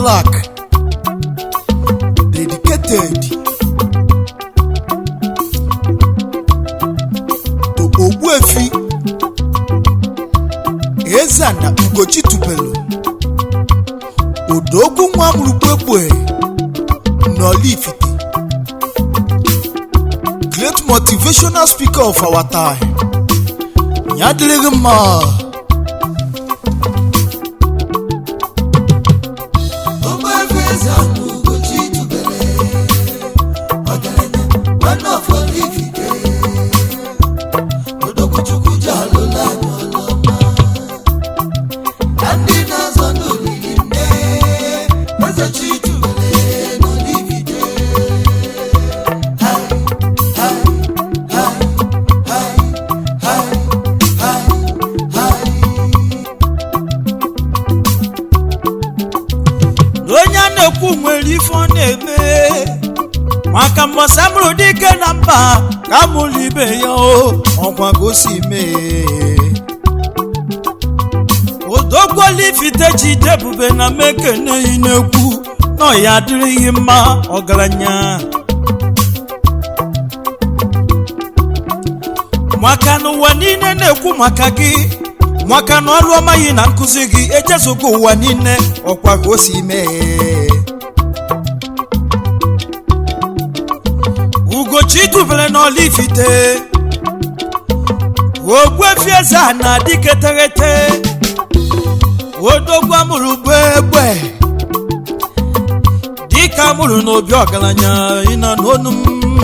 Clerk, dedicated Ogbuefi Eze-Ana Ugochi Tubelu Odogwu nwa Murukwe Nolifite, great motivational speaker of our time. Nyadilima maka mbosamru dike na mba ka mulibe yo okwa gosi me odogwo lifite jidebube na mekene inekwu no ya dịrị mma ọgaranya maka n'ụwa niile na-ekwu maka gị maka na ọrụ ọma yi na nkụzi gị echezugo ụwa niile ọkwa gosi me Ugochi Tubelu n'Olifite Ogbuefi Eze-Ana dike terete Odogwu amụrụ gbegbe dike amụrụ n'obi ọgaranya ịnọ n'onu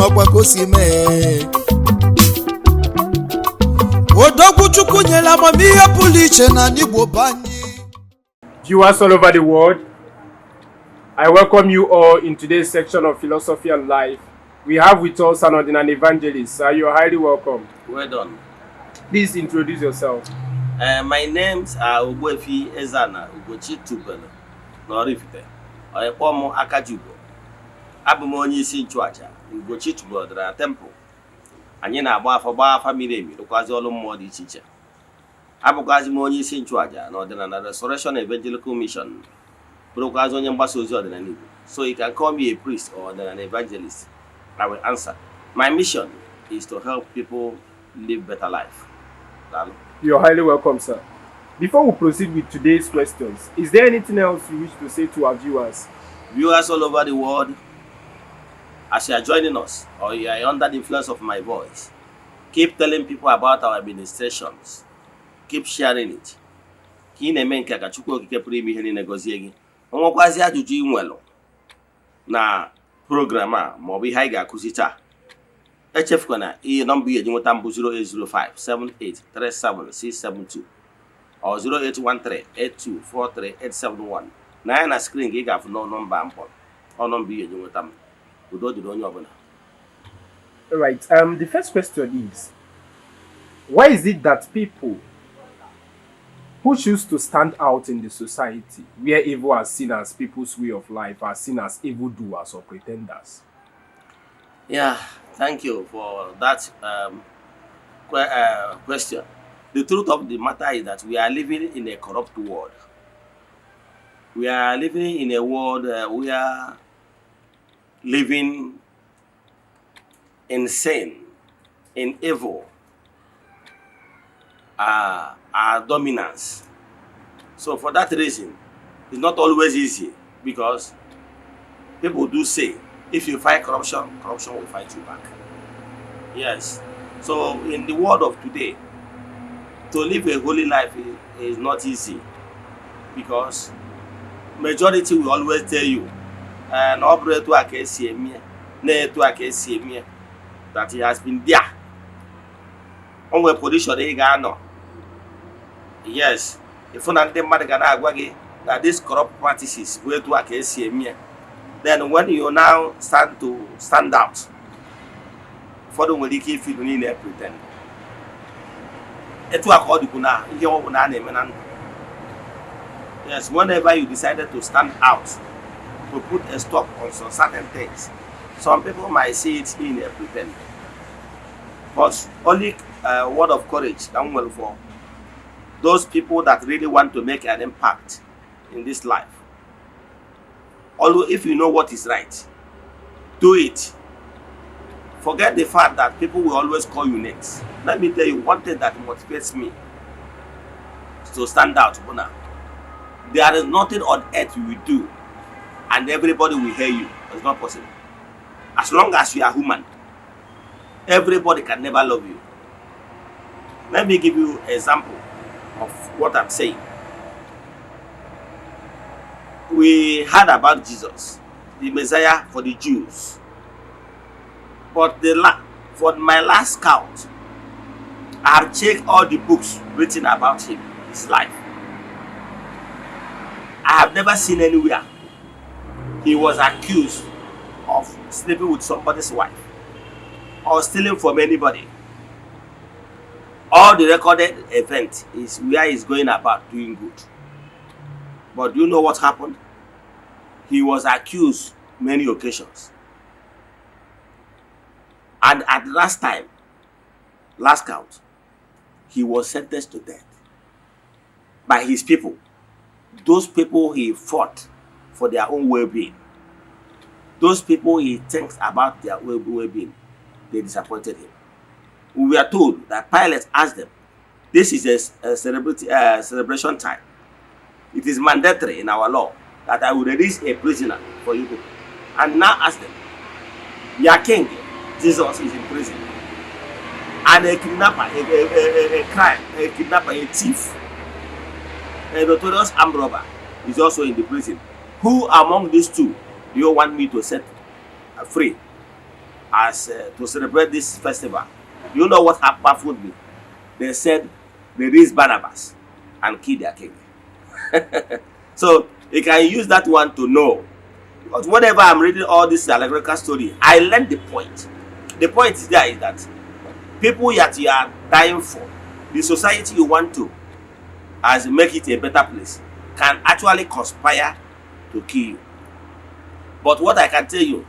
ọkwa ka o si mee Odogwu Chukwu nyere amamihe pụrụ iche na n'Igbo banye. Viewers all over the world, I welcome you all in today's section of Philosophy and Life. We have with us an evangelist. Sir, you are highly welcome. Well done. Please introduce yourself. My names are Ogbuefi Eze-Ana Ugochi Tubelu n'Orifite. Oyekpomo Akajugo. Abụ m onye isi nchụaja Ugochi Tubelu dara temple. Anyị na-agba afa miri emi rụkwazi ọrụ mmụọ dị iche iche. Abụkwazi m onye isi nchụaja n'ọdịnala Restoration Evangelical Mission. Bụrụkwazi onye mgbasa ozi ọdịnala Igbo. So you can call me a priest or an evangelist. I will answer. My mission is to help people live better life. You're highly welcome, sir. Before we proceed with today's questions, is there anything else you wish to say to our viewers? Viewers all over the world, as you are joining us or you are under the influence of my voice, keep telling people about our administrations. Keep sharing it. Ka ị na-eme nke ka Chukwu okike pụrụ ime ihe niile gọzie gị. Onwekwazi ajụjụ ị nwelu na program a ma ọ bụ ihe anyị ga-akụzi taa. Echefukwana ihe nọmba ihe ji nweta mbụ 08057837672 or 08138243871. Na ya na screen gị ga-afụ nọmba mkpọ ọ nọmba ihe ji nweta m. Udo dịrị onye ọbụla. All right. The first question is, why is it that people who choose to stand out in the society where evil are seen as people's way of life are seen as evildoers or pretenders? Yeah, thank you for that question. The truth of the matter is that we are living in a corrupt world. We are living in a world where living in sin, in evil, our dominance. So for that reason, it's not always easy, because people do say, if you fight corruption, corruption will fight you back. Yes. So in the world of today, to live a holy life is not easy, because majority will always tell you, that he has been there. On a position they got. Yes, if you that these corrupt practices go to AKCM, then when you now stand out, for the way keep feeling in pretend. Yes, whenever you decided to stand out, to put a stop on some certain things, some people might see it in a pretend. But only a word of courage can well for those people that really want to make an impact in this life. Although if you know what is right, do it. Forget the fact that people will always call you names. Let me tell you one thing that motivates me to stand out. Bona. There is nothing on earth you will do and everybody will hear you. It's not possible. As long as you are human, everybody can never love you. Let me give you an example of what I'm saying. We heard about Jesus, the Messiah for the Jews. But for my last count, I have checked all the books written about him, his life. I have never seen anywhere he was accused of sleeping with somebody's wife or stealing from anybody. All the recorded event is where he's going about doing good. But do you know what happened? He was accused many occasions. And at last count, he was sentenced to death by his people. Those people he fought for their own well-being. Those people he thinks about their well-being, they disappointed him. We were told that Pilate asked them, this is a celebration time. It is mandatory in our law that I will release a prisoner for you people. And now ask them, your king, Jesus, is in prison. And a kidnapper, a kidnapper, a thief, a notorious armed robber is also in the prison. Who among these two do you want me to set free as to celebrate this festival? You know what baffled me? They said release Barnabas and kill their king. So you can use that one to know. Because whenever I'm reading all this allegorical story, I learn the point. The point is there is that people that you are dying for, the society you want to as make it a better place, can actually conspire to kill you. But what I can tell you,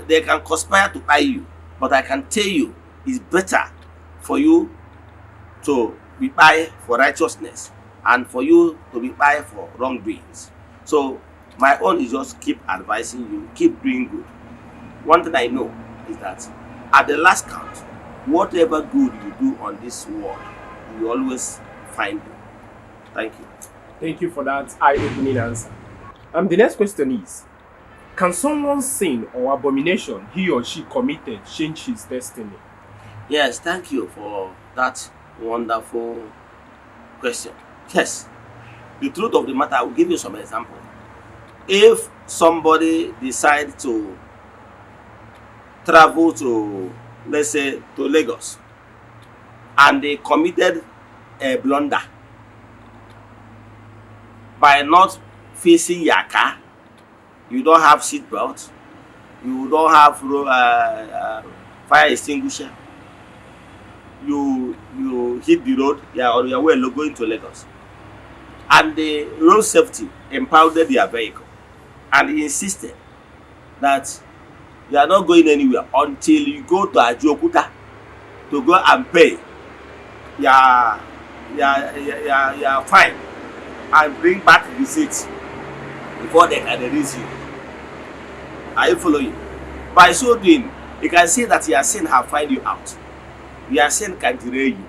they can conspire to buy you. But I can tell you, it's better for you to be buy for righteousness and for you to be buy for wrongdoings. So my own is just keep advising you, keep doing good. One thing I know is that at the last count, whatever good you do on this world, you always find it. Thank you. Thank you for that eye-opening answer. The next question is, can someone's sin or abomination he or she committed change his destiny? Yes, thank you for that wonderful question. Yes, the truth of the matter, I will give you some example. If somebody decides to travel to, let's say, to Lagos, and they committed a blunder by not facing your car, you don't have seat belt, you don't have fire extinguisher, you hit the road, you are on your way going to Lagos, and the road safety impounded their vehicle and insisted that you are not going anywhere until you go to Ajokuta to go and pay your fine and bring back the receipt before they can release you. Are you following? By so doing, you can see that your sin have find you out. Your sin can delay you.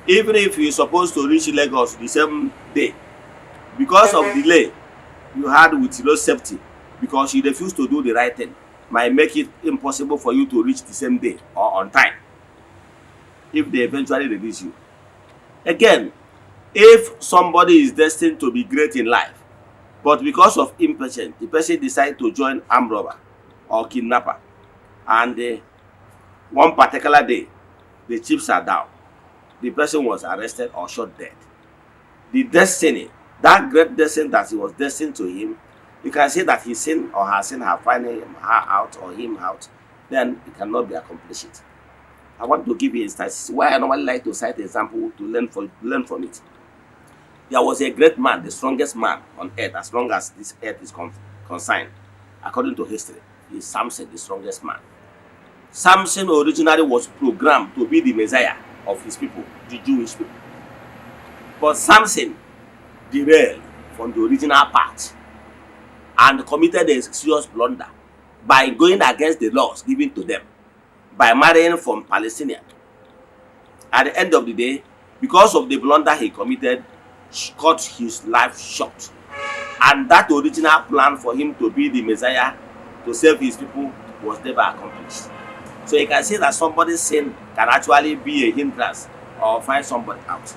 Even if you're supposed to reach Lagos the same day, because of delay you had with road safety, because you refuse to do the right thing, might make it impossible for you to reach the same day or on time if they eventually release you. Again, if somebody is destined to be great in life, but because of impatience, the person decides to join armed robber or kidnapper, and one particular day, the chips are down, the person was arrested or shot dead. The destiny, that great destiny that he was destined to him, you can say that his sin or her sin have found her out or him out, then it cannot be accomplished. I want to give you instances why I normally like to cite example to learn from it. There was a great man, the strongest man on earth, as long as this earth is consigned, according to history, is Samson, the strongest man. Samson originally was programmed to be the Messiah of his people, the Jewish people. But Samson derailed from the original path. and committed a serious blunder by going against the laws given to them, by marrying from Palestinian. At the end of the day, because of the blunder he committed, cut his life short. And that original plan for him to be the Messiah, to save his people, was never accomplished. So you can see that somebody's sin can actually be a hindrance or find somebody out.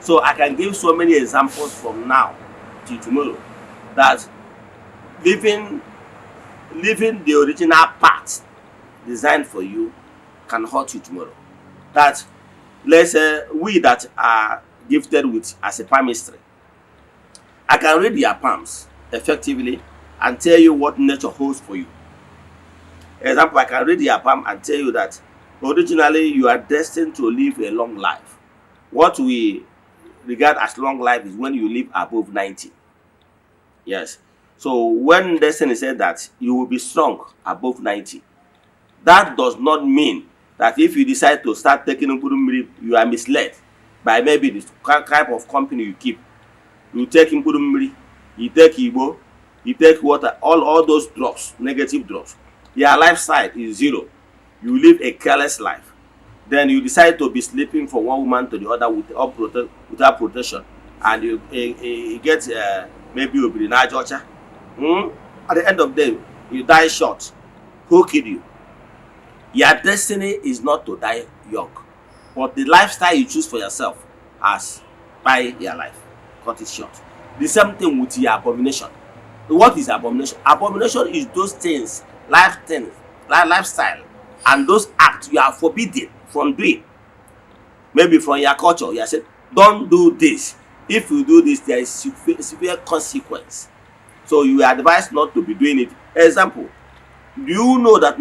So I can give so many examples from now to tomorrow that living the original path designed for you can hurt you tomorrow. That let's say we that are gifted with as a palmistry, I can read your palms effectively and tell you what nature holds for you. Example, I can read your palm and tell you that originally you are destined to live a long life. What we regard as long life is when you live above 90. Yes. So when destiny said that you will be strong above 90, that does not mean that if you decide to start taking Nkurummiri, you are misled by maybe the type of company you keep. You take Nkurummiri, you take Igbo, you take water, all those drugs, negative drugs. Your lifestyle is zero. You live a careless life. Then you decide to be sleeping from one woman to the other without protection, and you get maybe a Birinajocha. At the end of the day, you die short. Who killed you? Your destiny is not to die young, but the lifestyle you choose for yourself has by your life. Cut it short. The same thing with your abomination. What is abomination? Abomination is those things, lifestyle, and those acts you are forbidden from doing. Maybe from your culture, you are saying, don't do this. If you do this, there is severe consequence. So you are advised not to be doing it. Example, do you know that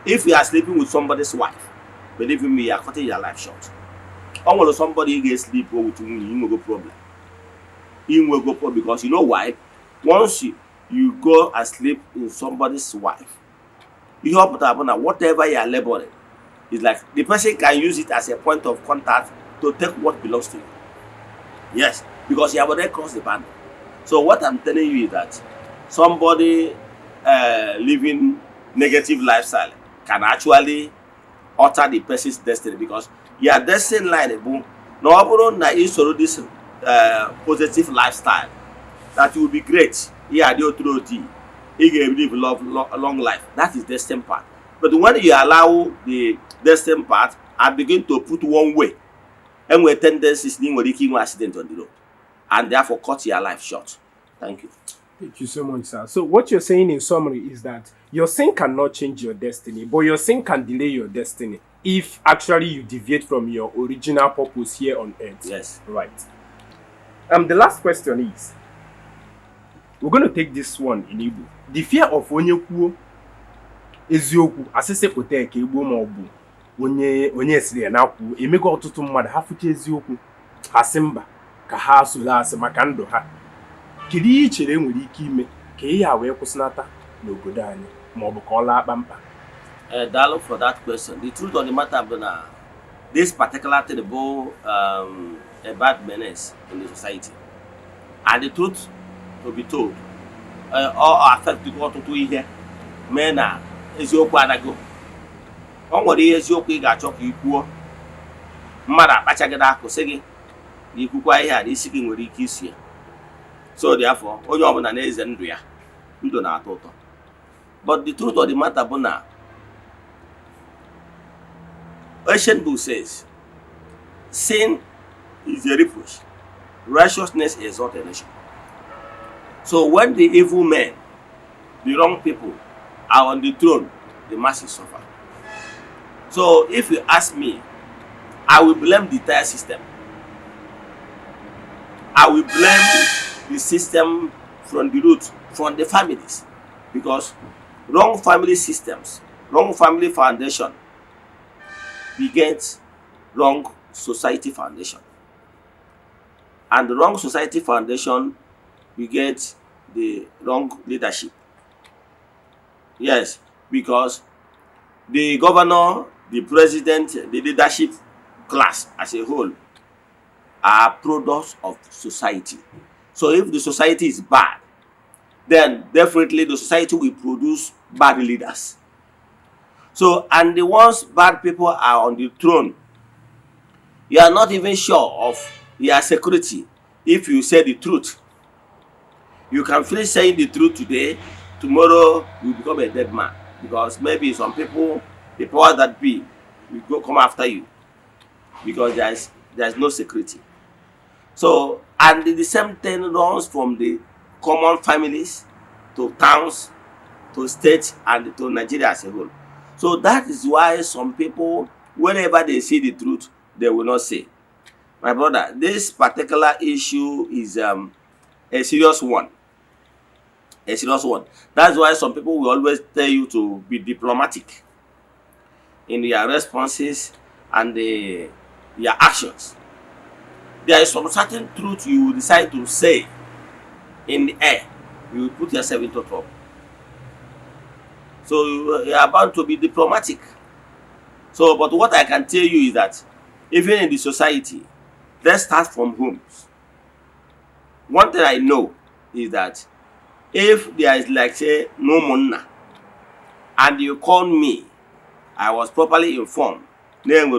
if you are sleeping with somebody's wife, believe me, you are cutting your life short. Almost somebody gets sleep with you will go problem. You will go problem because you know why? Once you go and sleep with somebody's wife, you have to happen that whatever you are laboring, it's like the person can use it as a point of contact to take what belongs to you. Yes, because you have already crossed the boundary. So what I'm telling you is that somebody living negative lifestyle can actually alter the person's destiny, because your destiny line boom. No, you sort of this positive lifestyle that will be great. Yeah, the authority, he can live a long life. That is destined path. But when you allow the destined path and begin to put one way, and we tendencies in making accident on the road, and therefore cut your life short. Thank you. Thank you so much, sir. So what you're saying in summary is that your sin cannot change your destiny, but your sin can delay your destiny if actually you deviate from your original purpose here on earth. Yes. Right. The last question is, we're going to take this one in Igbo. The fear of onye eziokwu asese koteke Igbo ma obu onye sire na kwu emego ọtụtụ mmadụ ha fụcha eziokwu ha sị mba ka ha asụla asị maka ndụ ha. Kedu ihe ichere nwere ike ime ka ihe a wee kwụsịnata n'obodo anyị ma ọ bụ ka ọ laa kpamkpam? Dialogue for that question. The truth of the matter is that this particular thing about a bad menace in the society, and the truth to be told, all affect people to ihe mee na eziokwu anago. O nwere ihe eziokwu ị ga-achọ ka ikwuo, mmadụ akpachaghị n'akụ sị gị na ikwukwa ihe a na isi gị nwere ike isi ya. So therefore, onye ọbụla na-eze ndụ ya, ndụ na-atọ ụtọ. But the truth of the matter bụ na ancient book says, sin is a reproach, righteousness exalts a nation. So when the evil men, the wrong people, are on the throne, the masses suffer. So if you ask me, I will blame the entire system. I will blame the system from the root, from the families, because wrong family systems, wrong family foundation begets wrong society foundation, and the wrong society foundation begets the wrong leadership. Yes, because the governor, the president, the leadership class as a whole are products of society. So if the society is bad, then definitely the society will produce bad leaders. So, and the ones bad people are on the throne, you are not even sure of their security if you say the truth. You can finish saying the truth today, tomorrow you become a dead man, because maybe some people, the powers that be, will go come after you because there is no security. So, and the same thing runs from the common families to towns to states and to Nigeria as a whole. So that is why some people, whenever they see the truth, they will not say. My brother, this particular issue is a serious one. A serious one. That's why some people will always tell you to be diplomatic in your responses and your actions. There is some certain truth you decide to say in the air, you will put yourself into trouble. So you are about to be diplomatic. So, but what I can tell you is that even in the society, let's start from homes. One thing I know is that if there is, like, say, no money and you call me, I was properly informed. Maybe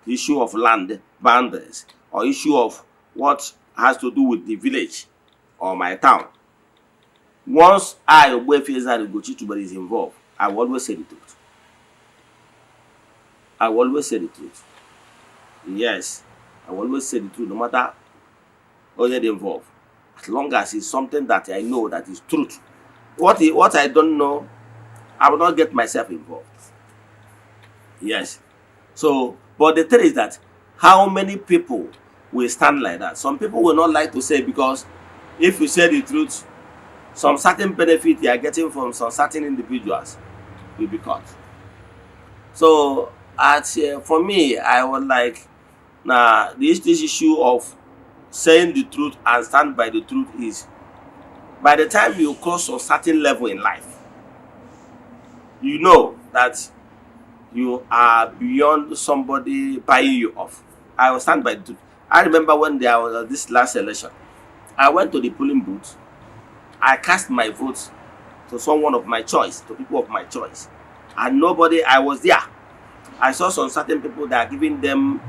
the issue of land boundaries or issue of what has to do with the village or my town. Once I, Ogbuefi Eze-Ana Ugochitubelu, is involved, I will always say the truth. I will always say the truth. Yes, I will always say the truth, no matter who is involved. As long as it's something that I know that is truth. What I don't know, I will not get myself involved. Yes. So, but the thing is that how many people will stand like that? Some people will not like to say, because if you say the truth, some certain benefit you are getting from some certain individuals will be cut. So, for me, I would like, now this issue of saying the truth and stand by the truth is, by the time you cross a certain level in life, you know that you are beyond somebody buying you off. I will stand by the truth. I remember when there was this last election, I went to the polling booth. I cast my vote to someone of my choice, to people of my choice, and nobody. I was there. I saw some certain people that are giving them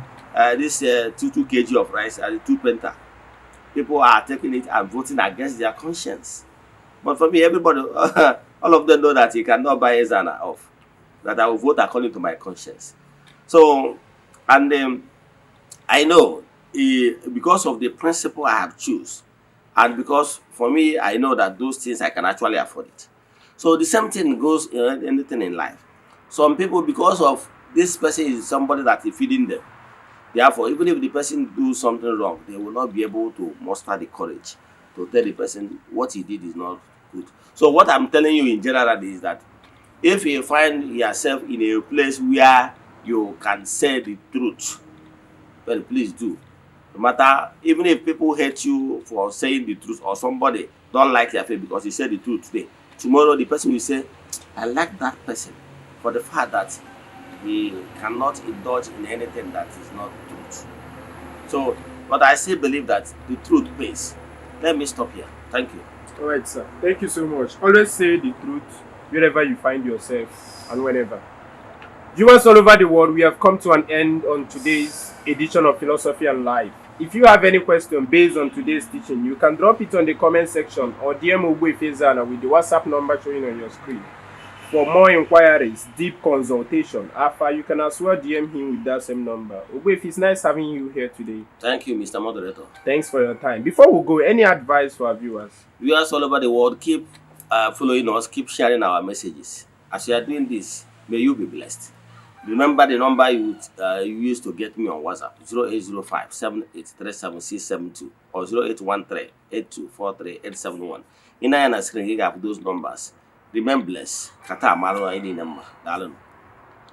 this 2 kg of rice and 2 penta. People are taking it and voting against their conscience. But for me, everybody, all of them know that you cannot buy Eze-Ana off. That I will vote according to my conscience. So, and I know because of the principle I have choose, and because for me, I know that those things I can actually afford it. So the same thing goes in anything in life. Some people, because of this person is somebody that is feeding them, therefore, even if the person do something wrong, they will not be able to muster the courage to tell the person what he did is not good. So what I'm telling you in general is that if you find yourself in a place where you can say the truth, well, please do. No matter, even if people hate you for saying the truth, or somebody don't like your face because you said the truth today, tomorrow the person will say, I like that person for the fact that he cannot indulge in anything that is not truth. So, but I still believe that the truth pays. Let me stop here. Thank you. All right, sir. Thank you so much. Always say the truth wherever you find yourself and whenever. Viewers all over the world, we have come to an end on today's edition of Philosophy and Life. If you have any question based on today's teaching, you can drop it on the comment section or DM Ogbuefi Eze-Ana with the WhatsApp number showing on your screen. For more inquiries, deep consultation, Alpha, you can as well DM him with that same number. Ogbuefi, it's nice having you here today. Thank you, Mr. Moderator. Thanks for your time. Before we go, any advice for our viewers? Viewers all over the world, keep following us, keep sharing our messages. As you are doing this, may you be blessed. Remember the number you used to get me on WhatsApp, 0805 7837672 or 0813 8243 871. In our screen, you have those numbers. Remember bless. Kata Maro any number.